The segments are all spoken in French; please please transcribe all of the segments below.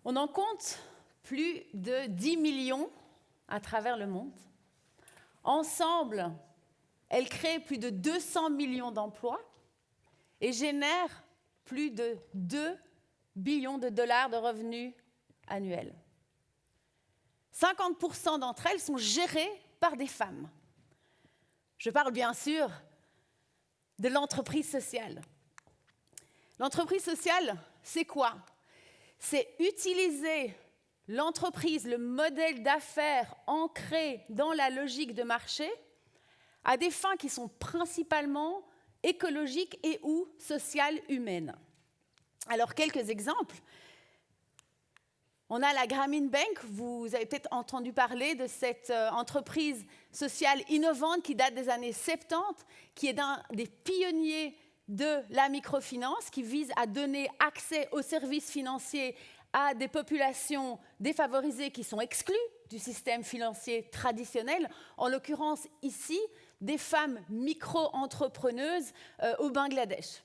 On en compte plus de 10 millions à travers le monde. Ensemble, elles créent plus de 200 millions d'emplois et génèrent plus de 2 billions de dollars de revenus annuels. 50% d'entre elles sont gérées par des femmes. Je parle bien sûr de l'entreprise sociale. L'entreprise sociale, c'est quoi? C'est utiliser l'entreprise, le modèle d'affaires ancré dans la logique de marché à des fins qui sont principalement écologiques et ou sociales humaines. Alors, quelques exemples. On a la Grameen Bank, vous avez peut-être entendu parler de cette entreprise sociale innovante qui date des années 70, qui est un des pionniers de la microfinance, qui vise à donner accès aux services financiers à des populations défavorisées qui sont exclues du système financier traditionnel, en l'occurrence ici, des femmes micro-entrepreneuses au Bangladesh.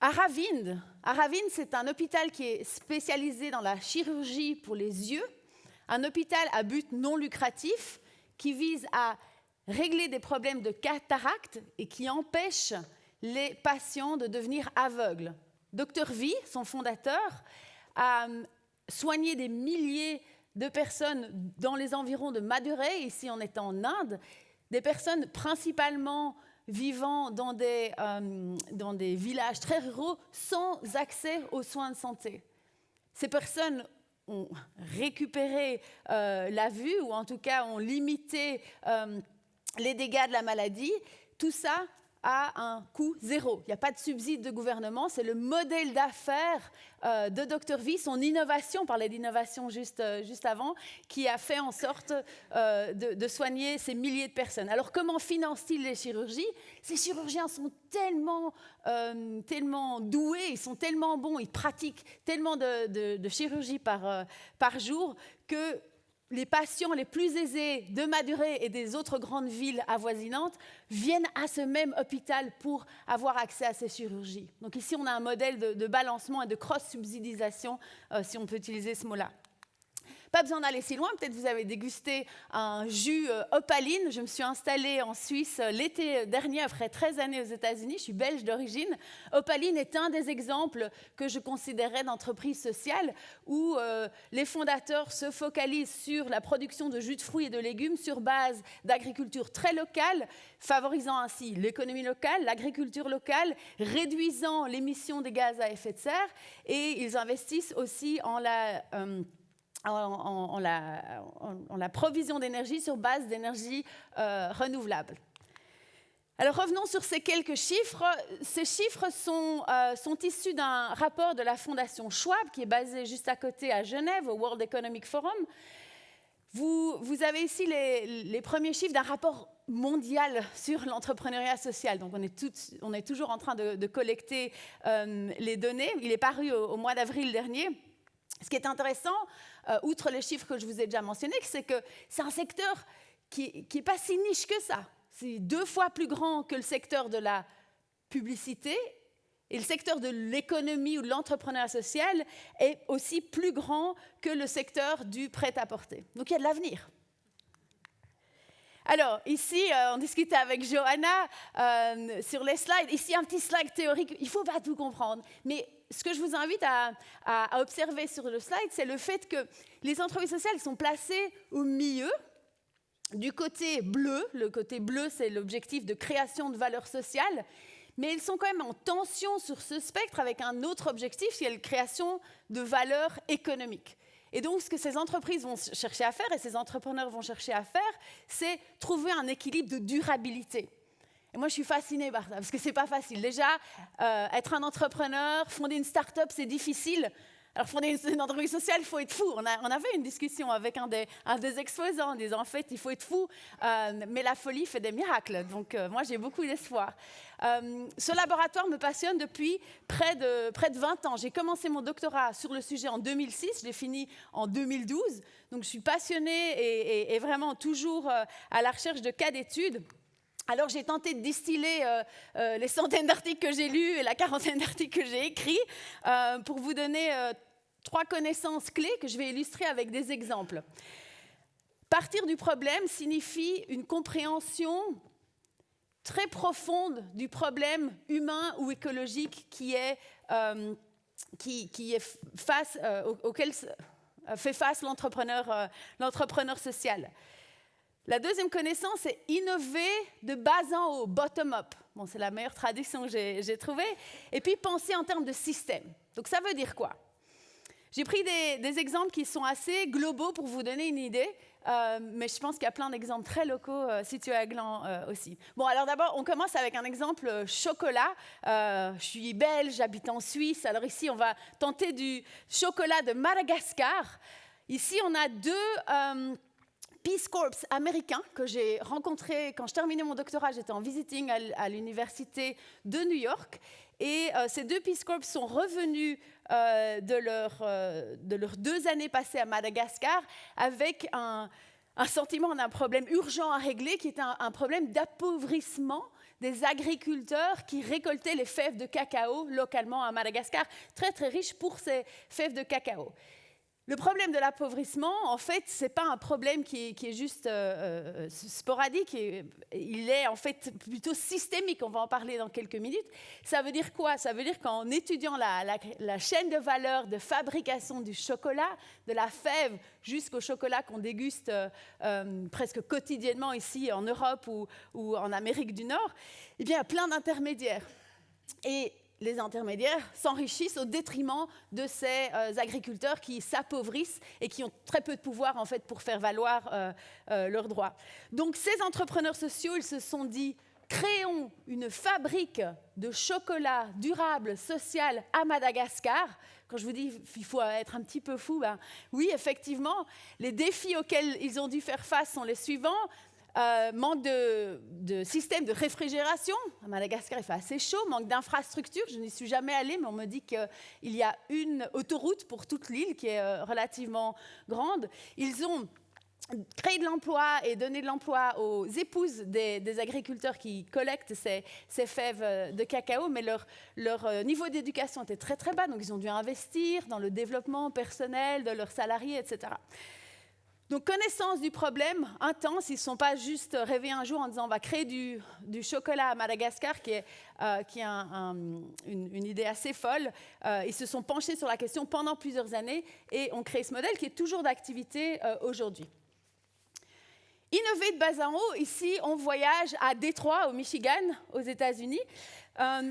Aravind, c'est un hôpital qui est spécialisé dans la chirurgie pour les yeux, un hôpital à but non lucratif qui vise à régler des problèmes de cataracte et qui empêche les patients de devenir aveugles. Dr V, son fondateur, a soigné des milliers de personnes dans les environs de Madurai, ici on est en Inde, des personnes principalement vivant dans des villages très ruraux sans accès aux soins de santé. Ces personnes ont récupéré la vue, ou en tout cas ont limité les dégâts de la maladie. Tout ça à un coût zéro. Il n'y a pas de subside de gouvernement, c'est le modèle d'affaires de Dr V, son innovation, on parlait d'innovation juste avant, qui a fait en sorte de soigner ces milliers de personnes. Alors comment financent-ils les chirurgies? Ces chirurgiens sont tellement doués, ils sont tellement bons, ils pratiquent tellement de chirurgie par jour que les patients les plus aisés de Madurai et des autres grandes villes avoisinantes viennent à ce même hôpital pour avoir accès à ces chirurgies. Donc ici, on a un modèle de balancement et de cross-subsidisation, si on peut utiliser ce mot-là. Pas besoin d'aller si loin, peut-être vous avez dégusté un jus Opaline. Je me suis installée en Suisse l'été dernier, après 13 années aux États-Unis. Je suis belge d'origine. Opaline est un des exemples que je considérais d'entreprise sociale où les fondateurs se focalisent sur la production de jus de fruits et de légumes sur base d'agriculture très locale, favorisant ainsi l'économie locale, l'agriculture locale, réduisant l'émission des gaz à effet de serre, et ils investissent aussi en la provision d'énergie sur base d'énergie renouvelable. Alors revenons sur ces quelques chiffres. Ces chiffres sont issus d'un rapport de la Fondation Schwab, qui est basée juste à côté à Genève, au World Economic Forum. Vous avez ici les premiers chiffres d'un rapport mondial sur l'entrepreneuriat social. Donc on est toujours en train de collecter les données. Il est paru au mois d'avril dernier. Ce qui est intéressant, outre les chiffres que je vous ai déjà mentionnés, c'est que c'est un secteur qui n'est pas si niche que ça. C'est 2 fois plus grand que le secteur de la publicité, et le secteur de l'économie ou de l'entrepreneuriat social est aussi plus grand que le secteur du prêt-à-porter. Donc il y a de l'avenir. Alors, ici, on discutait avec Johanna sur les slides. Ici, un petit slide théorique. Il ne faut pas tout comprendre. Mais ce que je vous invite à observer sur le slide, c'est le fait que les entreprises sociales sont placées au milieu, du côté bleu. Le côté bleu, c'est l'objectif de création de valeur sociale. Mais elles sont quand même en tension sur ce spectre avec un autre objectif, qui est la création de valeur économique. Et donc, ce que ces entreprises vont chercher à faire et ces entrepreneurs vont chercher à faire, c'est trouver un équilibre de durabilité. Et moi, je suis fascinée par ça, parce que ce n'est pas facile. Déjà, être un entrepreneur, fonder une start-up, c'est difficile. Alors, fonder une entreprise sociale, il faut être fou. On avait une discussion avec un des exposants en disant, en fait, il faut être fou, mais la folie fait des miracles. Donc, moi, j'ai beaucoup d'espoir. Ce laboratoire me passionne depuis près de 20 ans. J'ai commencé mon doctorat sur le sujet en 2006, je l'ai fini en 2012. Donc, je suis passionnée et vraiment toujours à la recherche de cas d'études. Alors j'ai tenté de distiller les centaines d'articles que j'ai lus et la quarantaine d'articles que j'ai écrits pour vous donner 3 connaissances clés que je vais illustrer avec des exemples. Partir du problème signifie une compréhension très profonde du problème humain ou écologique auquel fait face l'entrepreneur social. La deuxième connaissance, c'est innover de bas en haut, bottom-up. Bon, c'est la meilleure traduction que j'ai trouvée. Et puis, penser en termes de système. Donc, ça veut dire quoi? J'ai pris des exemples qui sont assez globaux pour vous donner une idée, mais je pense qu'il y a plein d'exemples très locaux situés à Gland aussi. Bon, alors d'abord, on commence avec un exemple chocolat. Je suis belge, j'habite en Suisse. Alors ici, on va tenter du chocolat de Madagascar. Ici, on a 2... Peace Corps américain que j'ai rencontré quand je terminais mon doctorat. J'étais en visiting à l'université de New York. Et ces 2 Peace Corps sont revenus de leurs 2 années passées à Madagascar avec un sentiment d'un problème urgent à régler qui était un problème d'appauvrissement des agriculteurs qui récoltaient les fèves de cacao localement à Madagascar, très très riches pour ces fèves de cacao. Le problème de l'appauvrissement, en fait, ce n'est pas un problème qui est juste sporadique, il est en fait plutôt systémique, on va en parler dans quelques minutes. Ça veut dire quoi? Ça veut dire qu'en étudiant la chaîne de valeur de fabrication du chocolat, de la fève jusqu'au chocolat qu'on déguste presque quotidiennement ici en Europe ou en Amérique du Nord, eh bien, il y a plein d'intermédiaires. Et les intermédiaires s'enrichissent au détriment de ces agriculteurs qui s'appauvrissent et qui ont très peu de pouvoir en fait pour faire valoir leurs droits. Donc ces entrepreneurs sociaux, ils se sont dit créons une fabrique de chocolat durable, social à Madagascar. Quand je vous dis il faut être un petit peu fou, ben, oui effectivement, les défis auxquels ils ont dû faire face sont les suivants. Manque de système de réfrigération. À Madagascar, il fait assez chaud. Manque d'infrastructures. Je n'y suis jamais allée, mais on me dit qu'il y a une autoroute pour toute l'île qui est relativement grande. Ils ont créé de l'emploi et donné de l'emploi aux épouses des agriculteurs qui collectent ces fèves de cacao, mais leur niveau d'éducation était très très bas, donc ils ont dû investir dans le développement personnel de leurs salariés, etc. Donc, connaissance du problème intense, ils ne sont pas juste réveillés un jour en disant on va créer du chocolat à Madagascar, qui est une idée assez folle. Ils se sont penchés sur la question pendant plusieurs années et ont créé ce modèle qui est toujours d'activité aujourd'hui. Innover de bas en haut, ici on voyage à Détroit, au Michigan, aux États-Unis,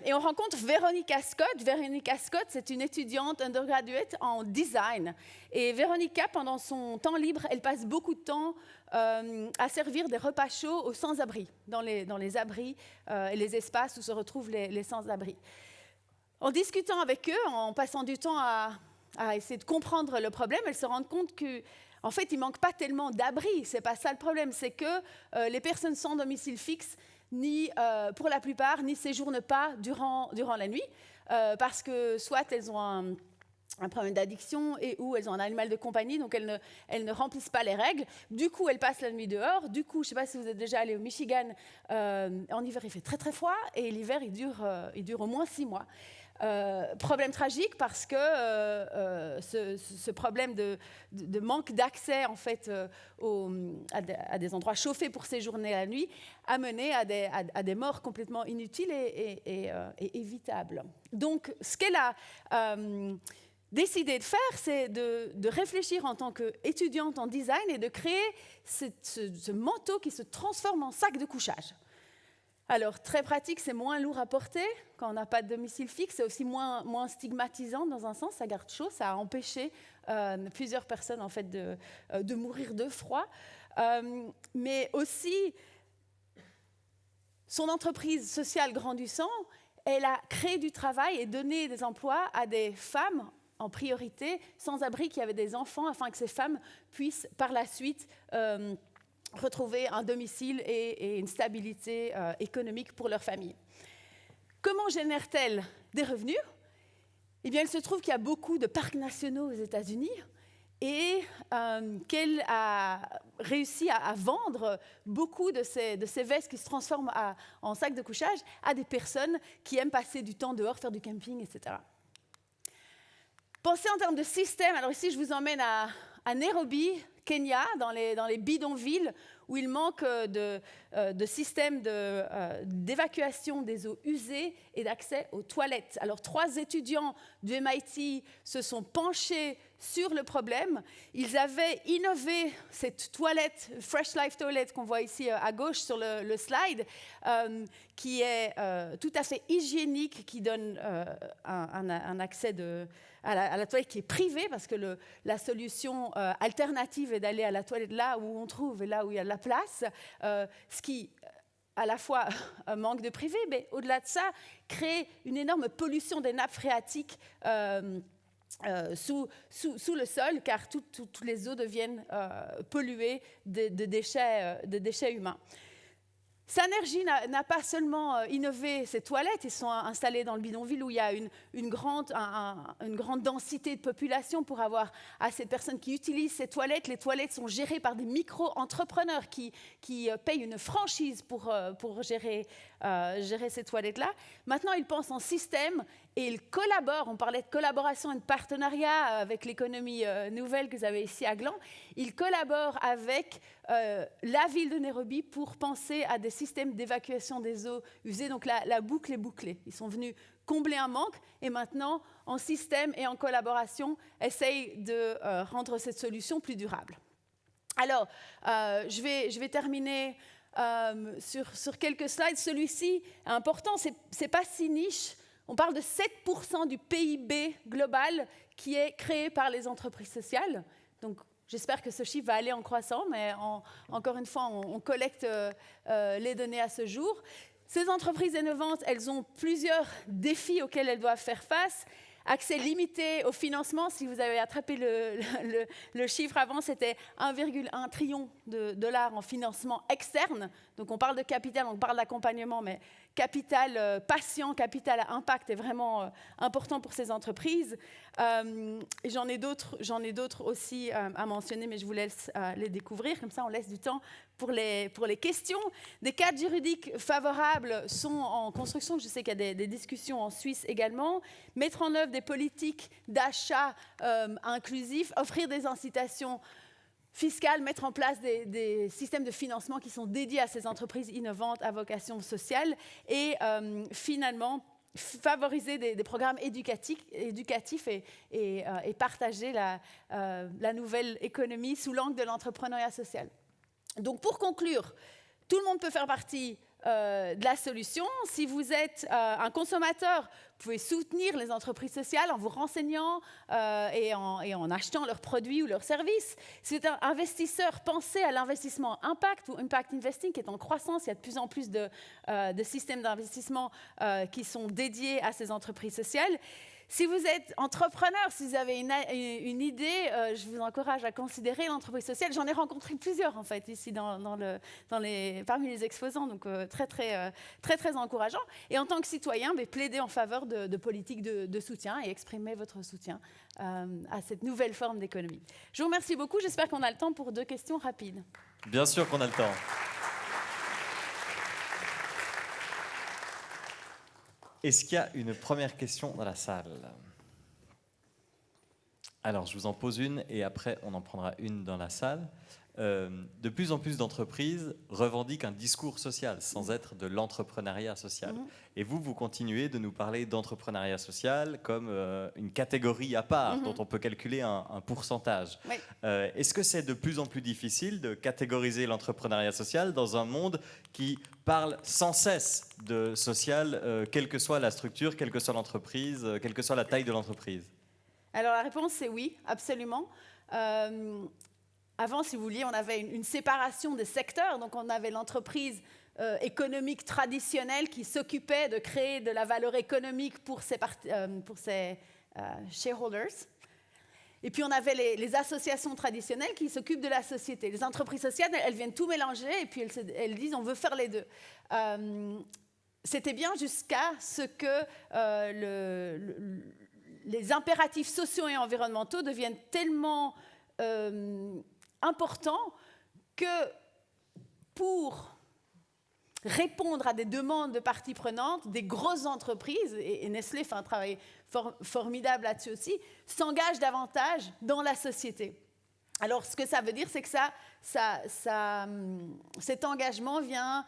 et on rencontre Veronica Scott. Veronica Scott, c'est une étudiante undergraduate en design. Et Veronica, pendant son temps libre, elle passe beaucoup de temps à servir des repas chauds aux sans-abri, dans les abris et les espaces où se retrouvent les sans-abri. En discutant avec eux, en passant du temps à essayer de comprendre le problème, elle se rend compte que en fait, il ne manque pas tellement d'abris. Ce n'est pas ça le problème. C'est que les personnes sans domicile fixe, pour la plupart, n'y séjournent pas durant la nuit, parce que soit elles ont un problème d'addiction et ou elles ont un animal de compagnie, donc elles ne remplissent pas les règles. Du coup, elles passent la nuit dehors. Du coup, je ne sais pas si vous êtes déjà allé au Michigan, en hiver, il fait très très froid et l'hiver, il dure au moins 6 mois. Problème tragique parce que ce problème de manque d'accès en fait, à des endroits chauffés pour séjourner la nuit a mené à des morts complètement inutiles et évitables. Donc, ce qu'elle a décidé de faire, c'est de réfléchir en tant qu'étudiante en design et de créer ce manteau qui se transforme en sac de couchage. Alors, très pratique, c'est moins lourd à porter quand on n'a pas de domicile fixe. C'est aussi moins stigmatisant dans un sens, ça garde chaud, ça a empêché plusieurs personnes en fait, de mourir de froid. Mais aussi, son entreprise sociale grandissant, elle a créé du travail et donné des emplois à des femmes en priorité, sans-abri qui avaient des enfants, afin que ces femmes puissent par la suite retrouver un domicile et une stabilité économique pour leur famille. Comment génèrent-elles des revenus? Eh bien, il se trouve qu'il y a beaucoup de parcs nationaux aux États-Unis et qu'elle a réussi à vendre beaucoup de ces vestes qui se transforment en sacs de couchage à des personnes qui aiment passer du temps dehors, faire du camping, etc. Pensez en termes de système. Alors ici, je vous emmène à Nairobi, Kenya, dans les bidonvilles, où il manque de systèmes d'évacuation des eaux usées et d'accès aux toilettes. Alors, 3 étudiants du MIT se sont penchés sur le problème. Ils avaient innové cette toilette, Fresh Life Toilet, qu'on voit ici à gauche sur le slide, qui est tout à fait hygiénique, qui donne un accès à la toilette qui est privée, parce que la solution alternative est d'aller à la toilette là où on trouve et là où il y a de la place, ce qui à la fois manque de privé, mais au-delà de ça, crée une énorme pollution des nappes phréatiques sous le sol, car toutes les eaux deviennent polluées de déchets humains. Synergy n'a pas seulement innové ces toilettes, ils sont installés dans le bidonville où il y a une grande densité de population pour avoir assez de personnes qui utilisent ces toilettes. Les toilettes sont gérées par des micro-entrepreneurs qui payent une franchise pour gérer ces toilettes-là. Maintenant, ils pensent en système et ils collaborent. On parlait de collaboration et de partenariat avec l'économie nouvelle que vous avez ici à Gland. Ils collaborent avec la ville de Nairobi pour penser à des systèmes d'évacuation des eaux usées. Donc la boucle est bouclée. Ils sont venus combler un manque et maintenant, en système et en collaboration, essayent de rendre cette solution plus durable. Alors, je vais terminer sur quelques slides. Celui-ci est important, c'est pas si niche. On parle de 7% du PIB global qui est créé par les entreprises sociales. Donc, j'espère que ce chiffre va aller en croissant, mais encore une fois, on collecte les données à ce jour. Ces entreprises innovantes, elles ont plusieurs défis auxquels elles doivent faire face. Accès limité au financement, si vous avez attrapé le chiffre avant, c'était 1,1 trillion de dollars en financement externe. Donc on parle de capital, on parle d'accompagnement, mais capital patient, capital à impact est vraiment important pour ces entreprises. J'en ai d'autres aussi à mentionner, mais je vous laisse les découvrir. Comme ça, on laisse du temps pour les questions. Des cadres juridiques favorables sont en construction. Je sais qu'il y a des discussions en Suisse également. Mettre en œuvre des politiques d'achat inclusifs, offrir des incitations fiscales, mettre en place des systèmes de financement qui sont dédiés à ces entreprises innovantes à vocation sociale et finalement favoriser des programmes éducatifs et partager la nouvelle économie sous l'angle de l'entrepreneuriat social. Donc pour conclure, tout le monde peut faire partie de la solution. Si vous êtes un consommateur, vous pouvez soutenir les entreprises sociales en vous renseignant et en achetant leurs produits ou leurs services. Si vous êtes un investisseur, pensez à l'investissement impact ou impact investing qui est en croissance. Il y a de plus en plus de systèmes d'investissement qui sont dédiés à ces entreprises sociales. Si vous êtes entrepreneur, si vous avez une idée, je vous encourage à considérer l'entreprise sociale. J'en ai rencontré plusieurs en fait ici parmi les exposants, donc très encourageant. Et en tant que citoyen, plaidez en faveur de politiques de soutien et exprimez votre soutien à cette nouvelle forme d'économie. Je vous remercie beaucoup. J'espère qu'on a le temps pour 2 questions rapides. Bien sûr qu'on a le temps. Est-ce qu'il y a une première question dans la salle ? Alors, je vous en pose une et après, on en prendra une dans la salle. De plus en plus d'entreprises revendiquent un discours social sans être de l'entrepreneuriat social. Et vous continuez de nous parler d'entrepreneuriat social comme une catégorie à part dont on peut calculer un pourcentage. Oui. Est-ce que c'est de plus en plus difficile de catégoriser l'entrepreneuriat social dans un monde qui parle sans cesse de social, quelle que soit la structure, quelle que soit l'entreprise, quelle que soit la taille de l'entreprise ? Alors la réponse c'est oui, absolument. Avant, si vous vouliez, on avait une séparation des secteurs. Donc, on avait l'entreprise économique traditionnelle qui s'occupait de créer de la valeur économique pour ses shareholders. Et puis, on avait les associations traditionnelles qui s'occupent de la société. Les entreprises sociales, elles viennent tout mélanger et puis elles disent on veut faire les deux. C'était bien jusqu'à ce que les impératifs sociaux et environnementaux deviennent tellement important que pour répondre à des demandes de parties prenantes, des grosses entreprises, et Nestlé fait un travail formidable là-dessus aussi, s'engagent davantage dans la société. Alors, ce que ça veut dire, c'est que cet engagement vient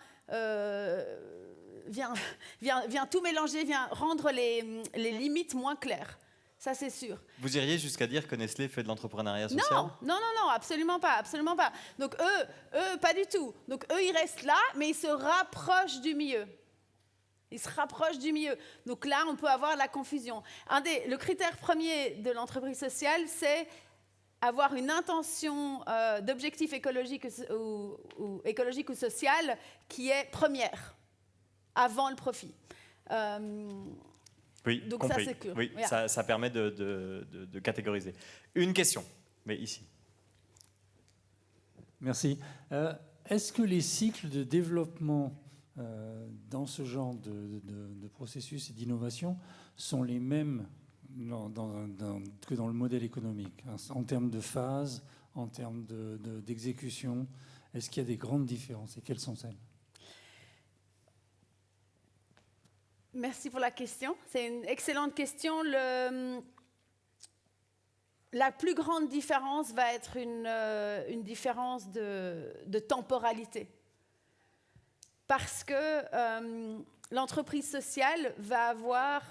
tout mélanger, vient rendre les limites moins claires. Ça, c'est sûr. Vous iriez jusqu'à dire que Nestlé fait de l'entrepreneuriat social ? Non, absolument pas. Donc, eux, pas du tout. Donc, eux, ils restent là, mais ils se rapprochent du milieu. Donc là, on peut avoir la confusion. Le critère premier de l'entreprise sociale, c'est avoir une intention d'objectif écologique ou social qui est première, avant le profit. Oui, donc compris. Ça, c'est clair. Oui, yeah. ça permet de catégoriser. Une question, mais ici. Merci. Est-ce que les cycles de développement dans ce genre de processus et d'innovation sont les mêmes que dans le modèle économique, en termes de phase, en termes d'exécution? Est-ce qu'il y a des grandes différences et quelles sont-elles? Merci pour la question. C'est une excellente question. La plus grande différence va être une différence de temporalité. Parce que l'entreprise sociale va avoir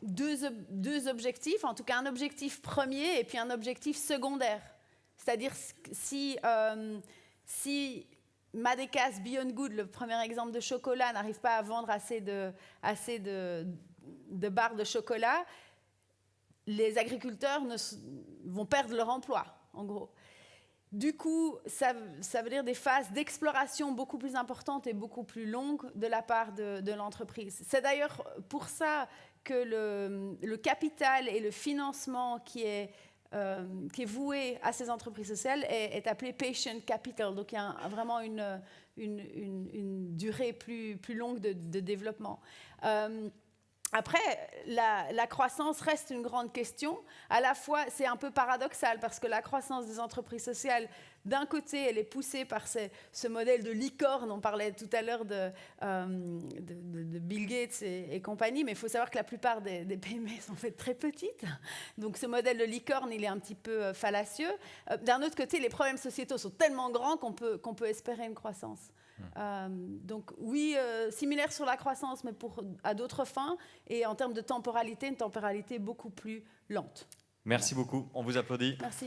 deux objectifs, en tout cas un objectif premier et puis un objectif secondaire. C'est-à-dire si Madécas Beyond Good, le premier exemple de chocolat, n'arrive pas à vendre assez de barres de chocolat, les agriculteurs vont perdre leur emploi, en gros. Du coup, ça veut dire des phases d'exploration beaucoup plus importantes et beaucoup plus longues de la part de l'entreprise. C'est d'ailleurs pour ça que le capital et le financement qui est voué à ces entreprises sociales est appelé patient capital. Donc, il y a vraiment une durée plus longue de développement. Après, la croissance reste une grande question. À la fois, c'est un peu paradoxal parce que la croissance des entreprises sociales, d'un côté, elle est poussée par ce modèle de licorne. On parlait tout à l'heure de Bill Gates et compagnie, mais il faut savoir que la plupart des PME sont faites très petites. Donc ce modèle de licorne, il est un petit peu fallacieux. D'un autre côté, les problèmes sociétaux sont tellement grands qu'on peut espérer une croissance. Donc oui, similaire sur la croissance, mais à d'autres fins, et en termes de temporalité, une temporalité beaucoup plus lente. Merci beaucoup, on vous applaudit. Merci.